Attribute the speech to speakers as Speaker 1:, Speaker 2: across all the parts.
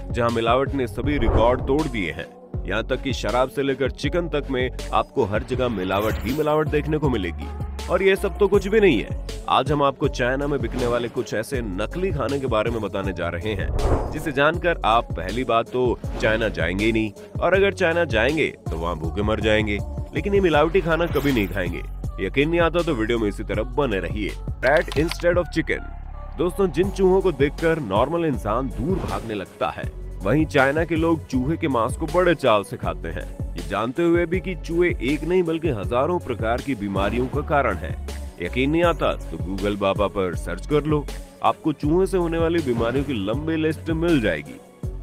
Speaker 1: जहां मिलावट ने सभी रिकॉर्ड तोड़ दिए हैं। यहाँ तक कि शराब से लेकर चिकन तक में आपको हर जगह मिलावट ही मिलावट देखने को मिलेगी। और ये सब तो कुछ भी नहीं है। आज हम आपको चाइना में बिकने वाले कुछ ऐसे नकली खाने के बारे में बताने जा रहे हैं, जिसे जानकर आप पहली बात तो चाइना जाएंगे ही नहीं, और अगर चाइना जाएंगे तो वहाँ भूखे मर जाएंगे। लेकिन ये मिलावटी खाना कभी नहीं खाएंगे। यकीन नहीं आता तो वीडियो में इसी तरह बने रहिए। Rat instead of chicken. दोस्तों, जिन चूहों को देखकर नॉर्मल इंसान दूर भागने लगता है, वहीं चाइना के लोग चूहे के मांस को बड़े चाव से खाते हैं, ये जानते हुए भी कि चूहे एक नहीं बल्कि हजारों प्रकार की बीमारियों का कारण है। यकीन नहीं आता तो गूगल बाबा पर सर्च कर लो, आपको चूहे से होने वाली बीमारियों की लंबी लिस्ट मिल जाएगी।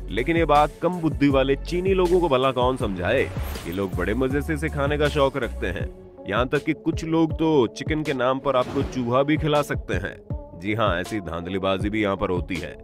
Speaker 1: लेकिन ये बात कम बुद्धि वाले चीनी लोगों को भला कौन समझाए। ये लोग बड़े मजे से इसे खाने का शौक रखते हैं। यहाँ तक कि कुछ लोग तो चिकन के नाम पर आपको चूहा भी खिला सकते हैं। जी हाँ, ऐसी धांधलीबाजी भी यहाँ पर होती है,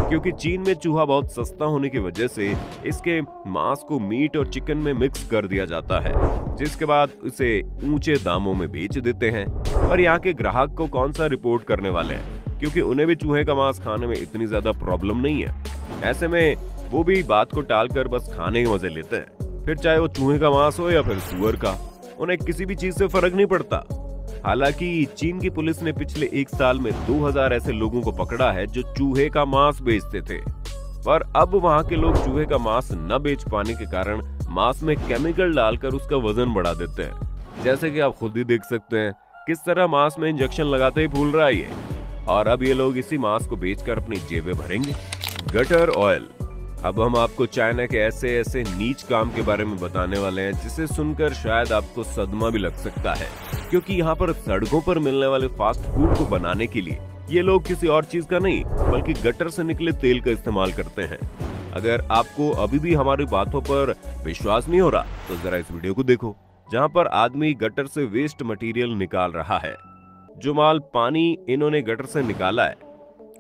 Speaker 1: क्योंकि चीन में चूहा बहुत सस्ता होने की वजह से इसके मांस को मीट और चिकन में मिक्स कर दिया जाता है, जिसके बाद इसे ऊंचे दामों में बेच देते हैं। और यहाँ के ग्राहक को कौन सा रिपोर्ट करने वाले हैं, क्योंकि उन्हें भी चूहे का मांस खाने में इतनी ज्यादा प्रॉब्लम नहीं है। ऐसे में वो भी बात को टालकर बस खाने के मजे लेते हैं, फिर चाहे वो चूहे का मांस हो या फिर सुअर का, उन्हें किसी भी चीज से फर्क नहीं पड़ता। हालांकि चीन की पुलिस ने पिछले एक साल में 2000 ऐसे लोगों को पकड़ा है जो चूहे का मांस बेचते थे। पर अब वहां के लोग चूहे का मांस न बेच पाने के कारण मांस में केमिकल डालकर उसका वजन बढ़ा देते हैं। जैसे कि आप खुद ही देख सकते हैं किस तरह मांस में इंजेक्शन लगाते ही फूल रहा है ये। और अब ये लोग इसी मांस को बेचकर अपनी जेबें भरेंगे। Gutter oil. अब हम आपको चाइना के ऐसे ऐसे नीच काम के बारे में बताने वाले हैं, जिसे सुनकर शायद आपको सदमा भी लग सकता है, क्योंकि यहाँ पर सड़कों पर मिलने वाले फास्ट फूड को बनाने के लिए ये लोग किसी और चीज का नहीं बल्कि गटर से निकले तेल का इस्तेमाल करते हैं। अगर आपको अभी भी हमारी बातों पर विश्वास नहीं हो रहा तो जरा इस वीडियो को देखो, जहाँ पर आदमी गटर से वेस्ट मटेरियल निकाल रहा है। जो माल पानी इन्होंने गटर से निकाला है,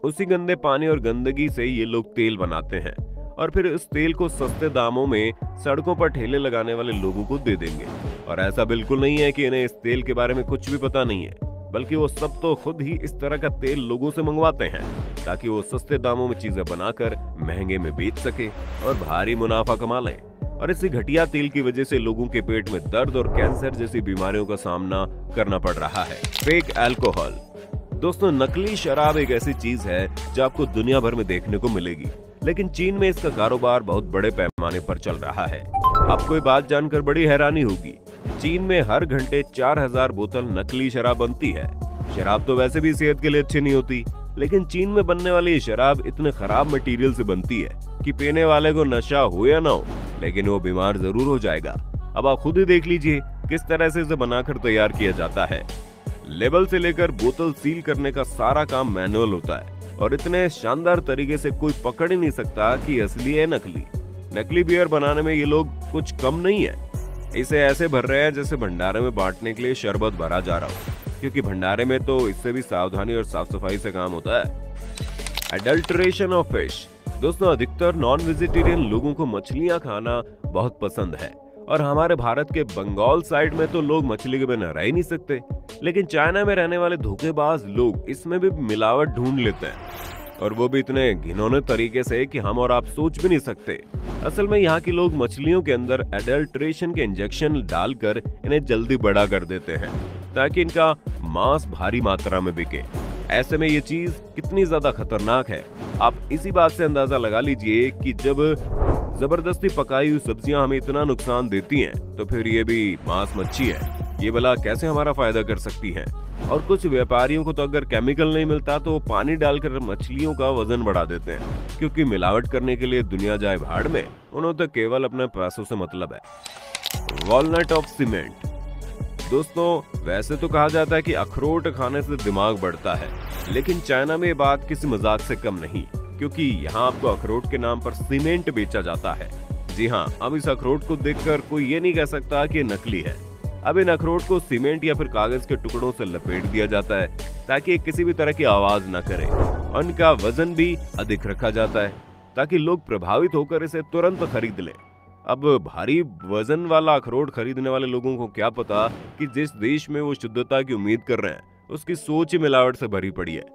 Speaker 1: उसी गंदे पानी और गंदगी से ये लोग तेल बनाते हैं और फिर इस तेल को सस्ते दामों में सड़कों पर ठेले लगाने वाले लोगों को दे देंगे। और ऐसा बिल्कुल नहीं है कि इन्हें इस तेल के बारे में कुछ भी पता नहीं है, बल्कि वो सब तो खुद ही इस तरह का तेल लोगों से मंगवाते हैं ताकि वो सस्ते दामों में चीजें बनाकर महंगे में बेच सके और भारी मुनाफा कमा लें। और इसी घटिया तेल की वजह से लोगों के पेट में दर्द और कैंसर जैसी बीमारियों का सामना करना पड़ रहा है। Fake alcohol. दोस्तों, नकली शराब एक ऐसी चीज है जो आपको दुनिया भर में देखने को मिलेगी, लेकिन चीन में इसका कारोबार बहुत बड़े पैमाने पर चल रहा है। आपको ये बात जानकर बड़ी हैरानी होगी, चीन में हर घंटे 4000 बोतल नकली शराब बनती है। शराब तो वैसे भी सेहत के लिए अच्छी नहीं होती, लेकिन चीन में बनने वाली ये शराब इतने खराब मटेरियल से बनती है कि पीने वाले को नशा हो या ना हो, लेकिन वो बीमार जरूर हो जाएगा। अब आप खुद ही देख लीजिए किस तरह से इसे बनाकर तैयार किया जाता है। लेबल से लेकर बोतल सील करने का सारा काम मैनुअल होता है और इतने शानदार तरीके से कोई पकड़ ही नहीं सकता कि असली है नकली। नकली बियर बनाने में ये लोग कुछ कम नहीं है। इसे ऐसे भर रहे हैं जैसे भंडारे में बांटने के लिए शरबत भरा जा रहा हो, क्योंकि भंडारे में तो इससे भी सावधानी और साफ सफाई से काम होता है। Adulteration of fish. दोस्तों, अधिकतर नॉन वेजिटेरियन लोगों को मछलियां खाना बहुत पसंद है और हमारे भारत के बंगाल साइड में तो लोग मछली के बिना रह ही नहीं सकते, लेकिन चाइना में रहने वाले धोखेबाज लोग इसमें भी मिलावट ढूंढ लेते हैं, और वो भी इतने घिनौने तरीके से कि हम और आप सोच भी नहीं सकते। असल में यहाँ के लोग मछलियों के अंदर एडल्ट्रेशन के इंजेक्शन डालकर इन्हें जल्दी बड़ा कर देते हैं ताकि इनका मांस भारी मात्रा में बिके। ऐसे में ये चीज कितनी ज्यादा खतरनाक है आप इसी बात से अंदाजा लगा लीजिए कि जब जबरदस्ती पकाई हुई सब्जियां हमें इतना नुकसान देती हैं, तो फिर ये भी मांस मच्छी है, ये भला कैसे हमारा फायदा कर सकती है। और कुछ व्यापारियों को तो अगर केमिकल नहीं मिलता तो पानी डालकर मछलियों का वजन बढ़ा देते हैं, क्योंकि मिलावट करने के लिए दुनिया जाए भाड़ में, उन्हें तो केवल अपने पैसों से मतलब है। Walnut of cement. दोस्तों, वैसे तो कहा जाता है कि अखरोट खाने से दिमाग बढ़ता है, लेकिन चाइना में ये बात किसी मजाक से कम नहीं, क्योंकि यहाँ आपको अखरोट के नाम पर सीमेंट बेचा जाता है। जी हाँ, अब इस अखरोट को देखकर कोई ये नहीं कह सकता कि ये नकली है। अब इन अखरोट को सीमेंट या फिर कागज के टुकड़ों से लपेट दिया जाता है ताकि ये किसी भी तरह की आवाज न करे। उनका वजन भी अधिक रखा जाता है ताकि लोग प्रभावित होकर इसे तुरंत खरीद लें। अब भारी वजन वाला अखरोट खरीदने वाले लोगों को क्या पता कि जिस देश में वो शुद्धता की उम्मीद कर रहे हैं उसकी सोच ही मिलावट से भरी पड़ी है।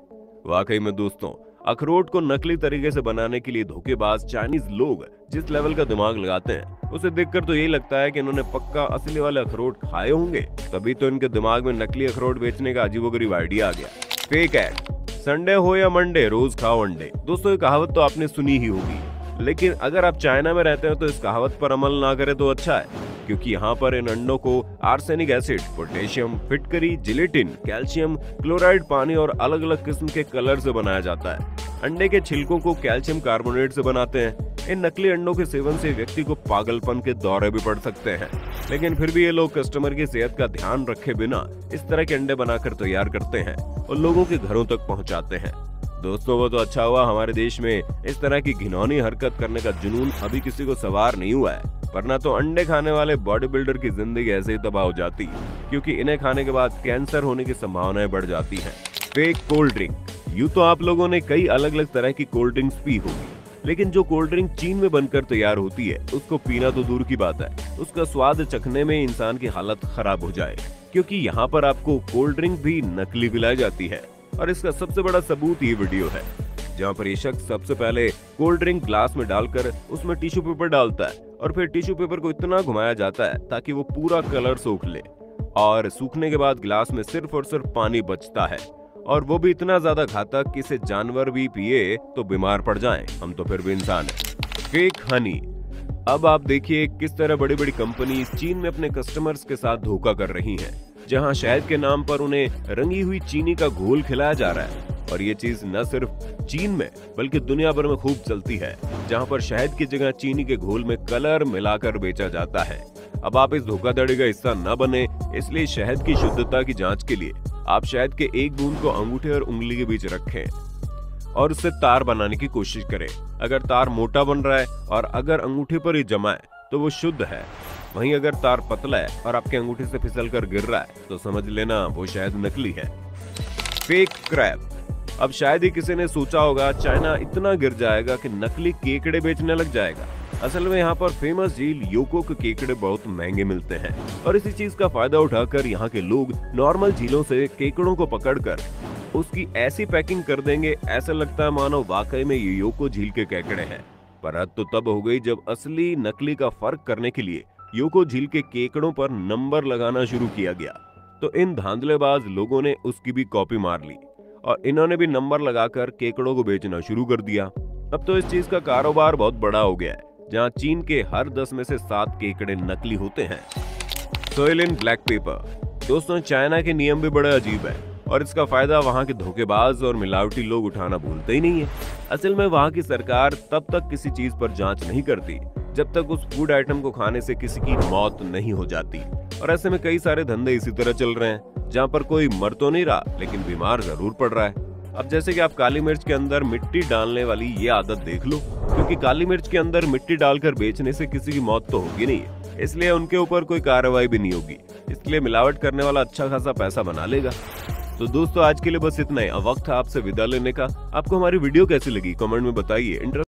Speaker 1: वाकई में दोस्तों, अखरोट को नकली तरीके से बनाने के लिए धोखेबाज चाइनीज लोग जिस लेवल का दिमाग लगाते हैं उसे देखकर तो यही लगता है कि इन्होंने पक्का असली वाले अखरोट खाए होंगे, तभी तो इनके दिमाग में नकली अखरोट बेचने का अजीबोगरीब आइडिया आ गया। फेक एड, संडे हो या मंडे रोज खाओ अंडे। दोस्तों, ये कहावत तो आपने सुनी ही होगी, लेकिन अगर आप चाइना में रहते हो तो इस कहावत पर अमल ना करें तो अच्छा है, क्योंकि यहाँ पर इन अंडों को आर्सेनिक एसिड, पोटेशियम, फिटकरी, जिलेटिन, कैल्शियम क्लोराइड, पानी और अलग अलग किस्म के कलर से बनाया जाता है। अंडे के छिलकों को कैल्शियम कार्बोनेट से बनाते हैं। इन नकली अंडों के सेवन से व्यक्ति को पागलपन के दौरे भी पड़ सकते हैं, लेकिन फिर भी ये लोग कस्टमर की सेहत का ध्यान रखे बिना इस तरह के अंडे बनाकर तैयार करते हैं और लोगों के घरों तक पहुंचाते हैं। दोस्तों, वो तो अच्छा हुआ हमारे देश में इस तरह की घिनौनी हरकत करने का जुनून अभी किसी को सवार नहीं हुआ है, वरना तो अंडे खाने वाले बॉडी बिल्डर की जिंदगी ऐसे ही तबाह हो जाती, क्योंकि इन्हें खाने के बाद कैंसर होने की संभावनाएं बढ़ जाती हैं। फेक कोल्ड ड्रिंक, यूं तो आप लोगों ने कई अलग अलग तरह की कोल्ड ड्रिंक्स पी होगी, लेकिन जो कोल्ड ड्रिंक चीन में बनकर तैयार होती है उसको पीना तो दूर की बात है, उसका स्वाद चखने में इंसान की हालत खराब हो जाए, क्योंकि यहाँ पर आपको कोल्ड ड्रिंक भी नकली पिलाई जाती है। और इसका सबसे बड़ा सबूत ये वीडियो है, जहाँ पर ये शख्स सबसे पहले कोल्ड ड्रिंक ग्लास में डालकर उसमें टिश्यू पेपर डालता है और फिर टिश्यू पेपर को इतना घुमाया जाता है ताकि वो पूरा कलर सोख ले, और सूखने के बाद ग्लास में सिर्फ और सिर्फ पानी बचता है, और वो भी इतना ज्यादा घातक कि इसे जानवर भी पिए तो बीमार पड़ जाएं। हम तो फिर भी इंसान हैं। फेक हनी, अब आप देखिए किस तरह बड़ी बड़ी कंपनी चीन में अपने कस्टमर्स के साथ धोखा कर रही हैं, जहां शहद के नाम पर उन्हें रंगी हुई चीनी का घोल खिलाया जा रहा है। और ये चीज न सिर्फ चीन में बल्कि दुनिया भर में खूब चलती है, जहां पर शहद की जगह चीनी के घोल में कलर मिलाकर बेचा जाता है। अब आप इस धोखाधड़ी का हिस्सा न बने, इसलिए शहद की शुद्धता की जांच के लिए आप शहद के एक बूंद को अंगूठे और उंगली के बीच रखें और उससे तार बनाने की कोशिश करें। अगर तार मोटा बन रहा है और अगर अंगूठे पर ही जमा है तो वो शुद्ध है, वहीं अगर तार पतला है और आपके अंगूठे से फिसल कर गिर रहा है तो समझ लेना वो शायद नकली है। फेक क्रैब, अब शायद ही किसी ने सोचा होगा चाइना इतना गिर जाएगा कि नकली केकड़े बेचने लग जाएगा। असल में यहाँ पर फेमस झील योको के केकड़े बहुत महंगे मिलते हैं, और इसी चीज का फायदा उठाकर यहाँ के लोग नॉर्मल झीलों से केकड़ों को पकड़कर उसकी ऐसी पैकिंग कर देंगे, ऐसा लगता है मानो वाकई में ये योको झील के केकड़े हैं। पर हद तो तब हो गई जब असली नकली का फर्क करने के लिए योको झील के केकड़ों पर नंबर लगाना शुरू किया गया, तो इन धांधलेबाज लोगों ने उसकी भी कॉपी मार ली और इन्होंने भी नंबर लगाकर केकड़ों को बेचना शुरू कर दिया। अब तो इस चीज का कारोबार बहुत बड़ा हो गया है, जहां चीन के हर 10 में से 7 केकड़े नकली होते हैं। सोइलिन ब्लैक पेपर, दोस्तों चाइना के नियम भी बड़े अजीब है और इसका फायदा वहां के धोखेबाज और मिलावटी लोग उठाना भूलते ही नहीं है। असल में वहां की सरकार तब तक किसी चीज पर जांच नहीं करती जब तक उस फूड आइटम को खाने से किसी की मौत नहीं हो जाती, और ऐसे में कई सारे धंधे इसी तरह चल रहे हैं जहां पर कोई मर तो नहीं रहा लेकिन बीमार जरूर पड़ रहा है। अब जैसे कि आप काली मिर्च के अंदर मिट्टी डालने वाली ये आदत देख लो, क्योंकि काली मिर्च के अंदर मिट्टी डालकर बेचने से किसी की मौत तो होगी नहीं, इसलिए उनके ऊपर कोई कार्रवाई भी नहीं होगी, इसलिए मिलावट करने वाला अच्छा खासा पैसा बना लेगा। तो दोस्तों आज के लिए बस इतना ही। अब वक्त है आपसे विदा लेने का। आपको हमारी वीडियो कैसी लगी कमेंट में बताइए।